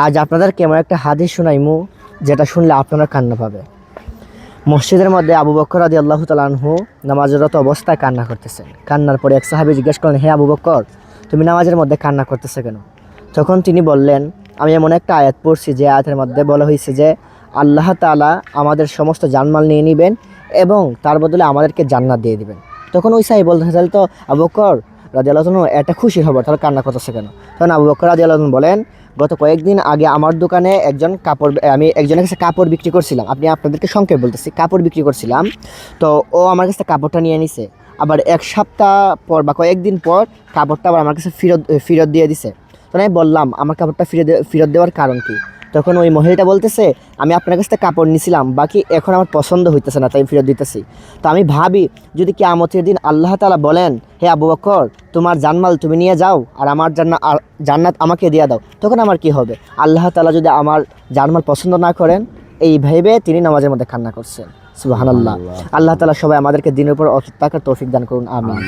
আজ আপনাদেরকে এমন একটা হাদিস শোনাইমু যেটা শুনলে আপনারা কান্না পাবে। মসজিদের মধ্যে আবু বকর রাদিয়াল্লাহু তাআলা আনহু নামাজরত অবস্থায় কান্না করতেছেন। কান্নার পরে এক সাহাবী জিজ্ঞেস করলেন, হে আবু বকর, তুমি নামাজের মধ্যে কান্না করতেছো কেন? তখন তিনি বললেন, আমি এমন একটা আয়াত পড়ছি যে আয়াতের মধ্যে বলা হয়েছে যে আল্লাহ তাআলা আমাদের সমস্ত জানমাল নিয়ে নেবেন এবং তার বদলে আমাদেরকে জান্নাত দিয়ে দিবেন। তখন ওই সাহাবী বলতেন, তাহলে তো আবু বকর রাদিয়াল্লাহু তাআলা এটা খুশির খবর, তাহলে কান্না করতেছে কেন? তখন আবু বকর রাদিয়াল্লাহু তাআলা বলেন, গত কয়েকদিন আগে আমার দোকানে আমি একজনের কাছে কাপড় বিক্রি করছিলাম, আপনাদেরকে সংক্ষেপ বলতেছি, কাপড় বিক্রি করছিলাম। তো ও আমার কাছে কাপড়টা নিয়ে নিছে, আবার এক সপ্তাহ পর বা কয়েকদিন পর কাপড়টা আবার আমার কাছে ফেরত দিয়ে দিছে। তো আমি বললাম, আমার কাপড়টা ফেরত দেওয়ার কারণ কি? তখন ওই মহিলাটা বলতেছে, আমি আপনার কাছ থেকে কাপড় নিছিলাম, বাকি এখন আমার পছন্দ হইতেছে না, তাই ফেরত দিতেছি। তো আমি ভাবি, যদি কিয়ামতের দিন আল্লাহ তাআলা বলেন, হে আবু বকর, তোমার জানমাল তুমি নিয়ে যাও আর আমার জান্নাত আমাকে দিয়ে দাও, তখন আমার কি হবে? আল্লাহ তাআলা যদি আমার জানমাল পছন্দ না করেন, এই ভেবে তিনি নামাজের মধ্যে কান্না করছেন। সুবহানাল্লাহ। আল্লাহ তাআলা সবাই আমাদেরকে দিনের উপর অটুট থাকার তৌফিক দান করুন, আমিন।